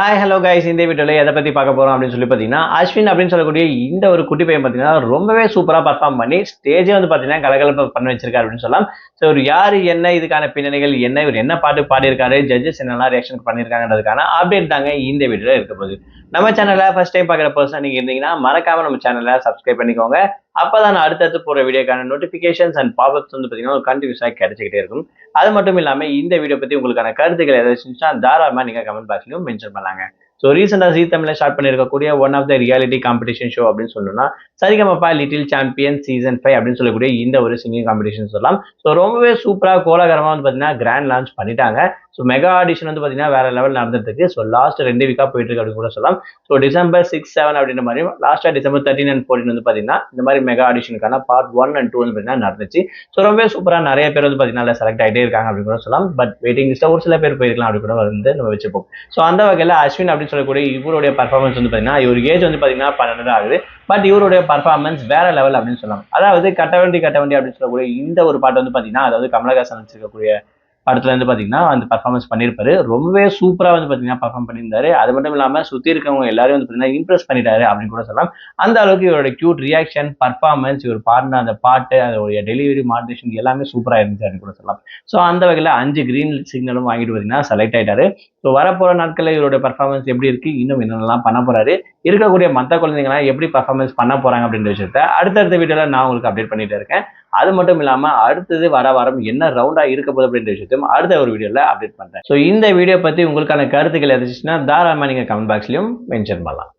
Hi hello guys, இந்த வீடியோவில் எதை பற்றி பார்க்க போகிறோம் அப்படின்னு சொல்லி பார்த்தீங்கன்னா, அஸ்வின் அப்படின்னு சொல்லக்கூடிய இந்த ஒரு குட்டி பையன் பார்த்தீங்கன்னா ரொம்பவே சூப்பராக பர்ஃபார்ம் பண்ணி ஸ்டேஜே வந்து பார்த்தீங்கன்னா கலகலப்பை பண்ண வச்சிருக்காரு அப்படின்னு சொல்லலாம். ஸோ ஒரு யார் என்ன இதுக்கான பின்னணிகள் என்ன, இவர் என்ன பாட்டு பாடியிருக்காரு, ஜட்ஜஸ் என்னெல்லாம் ரியாக்ஷன் பண்ணியிருக்காங்கன்றதுக்கான அப்டேட் தாங்க இந்த வீடியோவில் இருக்க போகுது. நம்ம சேனலை ஃபர்ஸ்ட் டைம் பார்க்குற பர்சன் நீங்கள் இருந்தீங்கன்னா மறக்காம நம்ம சேனலை சப்ஸ்கிரைப் பண்ணிக்கோங்க. அப்பதான் அடுத்தடுத்து போகிற வீடியோக்கான நோட்டிஃபிகேஷன்ஸ் அண்ட் பாப்அப்ஸ் வந்து பார்த்தீங்கன்னா ஒரு கண்டினியூஸாக கிடைச்சிக்கிட்டே இருக்கும். அது மட்டும் இல்லாமல் இந்த வீடியோ பற்றி உங்களுக்கான கருத்துக்கள் ஏதாச்சும் இருந்துச்சுன்னா தாராளமாக நீங்கள் கமெண்ட் பாக்ஸ்லையும் மென்ஷன் பண்ணலாங்க. ஸோ ரீசெண்டாக ஜீ தமிழில் ஸ்டார்ட் பண்ணியிருக்கக்கூடிய one of the reality competition show அப்படின்னு சொல்லணும்னா சரிகமபா லிட்டில் சாம்பியன் சீசன் 5 அப்படின்னு சொல்லக்கூடிய இந்த ஒரு சிங்கிங் காம்படிஷன் சொல்லலாம். ஸோ ரொம்பவே சூப்பராக கோலாகலமாக வந்து பார்த்தீங்கன்னா கிராண்ட் லான்ச் பண்ணிட்டாங்க. ஸோ மெகா ஆடிஷன் வந்து பார்த்தீங்கன்னா வேற லெவல் நடந்துருக்கு. ஸோ லாஸ்ட் 2 வீக்காக போயிட்டு இருக்கு அப்படின்னு கூட சொல்லலாம். ஸோ டிசம்பர் 6, 7 அப்படின்ற மாதிரி லாஸ்ட்டாக டிசம்பர் 13 and 14 வந்து பார்த்தீங்கன்னா இந்த மாதிரி மெகா ஆடிஷனுக்கான பார்ட் 1 and 2 வந்து பார்த்தீங்கன்னா நடந்துச்சு. ஸோ ரொம்பவே சூப்பராக நிறைய பேர் வந்து பார்த்தீங்கன்னா செலக்ட் ஆகிட்டே இருக்காங்க அப்படின்னு கூட சொல்லலாம். பட் வெயிட்டிங் லிஸ்ட்டில் ஒரு சில பேர் போயிருக்கலாம் அப்படி கூட வந்து நம்ம வச்சுப்போம். ஸோ அந்த வகையில் அஸ்வின் அப்படின்னு சொல்லக்கூடிய இவருடைய பர்ஃபார்மன்ஸ் வந்து பார்த்தீங்கன்னா இவர் ஏஜ் வந்து பார்த்தீங்கன்னா 12 தான் ஆகுது. பட் இவருடைய பர்ஃபார்மன்ஸ் வேற லெவல் அப்படின்னு சொல்லலாம். அதாவது கட்டவண்டி அப்படின்னு சொல்லக்கூடிய இந்த ஒரு பாட்டு வந்து பார்த்தீங்கன்னா அதாவது கமலஹாசன் வச்சிருக்கக்கூடிய படத்துல வந்து பாத்தீங்கன்னா அந்த பர்ஃபார்மன்ஸ் பண்ணியிருப்பாரு. ரொம்பவே சூப்பரா வந்து பாத்தீங்கன்னா பர்ஃபார்ம் பண்ணியிருந்தாரு. அது மட்டும் இல்லாம சுத்தி இருக்கவங்க எல்லாரும் வந்து பாத்தீங்கன்னா இம்ப்ரெஸ் பண்ணிட்டாரு அப்படின்னு கூட சொல்லலாம். அந்த அளவுக்கு இவரோட கியூட் ரியாக்ஷன், பர்ஃபார்மன்ஸ், இவர் பாடின அந்த பாட்டு, அதோடைய டெலிவரி, மாடுலேஷன் எல்லாமே சூப்பரா இருந்துச்சு அப்படின்னு கூட சொல்லலாம். ஸோ அந்த வகையில் 5 கிரீன் சிக்னலும் வாங்கிட்டு பாத்தீங்கன்னா செலக்ட் ஆயிட்டாரு. ஸோ வரப்போற நாட்களில் இவரோட பர்ஃபார்மன்ஸ் எப்படி இருக்கு, இன்னும் என்னென்னலாம் பண்ண போறாரு, இருக்கக்கூடிய மற்ற குழந்தைங்களாம் எப்படி பர்ஃபார்மன்ஸ் பண்ண போறாங்க அப்படின்ற விஷயத்த அடுத்தடுத்த வீடியோல நான் உங்களுக்கு அப்டேட் பண்ணிட்டு இருக்கேன். அது மட்டும் இல்லாம அடுத்தது வர வாரம் என்ன ரவுண்டா இருக்க போகுது அப்படின்ற விஷயத்தையும் அடுத்த ஒரு வீடியோல அப்டேட் பண்றேன். ஸோ இந்த வீடியோ பத்தி உங்களுக்கான கருத்துக்கள் எதாச்சுன்னா தாராளமா நீங்க கமெண்ட் பாக்ஸ்லயும் மென்ஷன் பண்ணலாம்.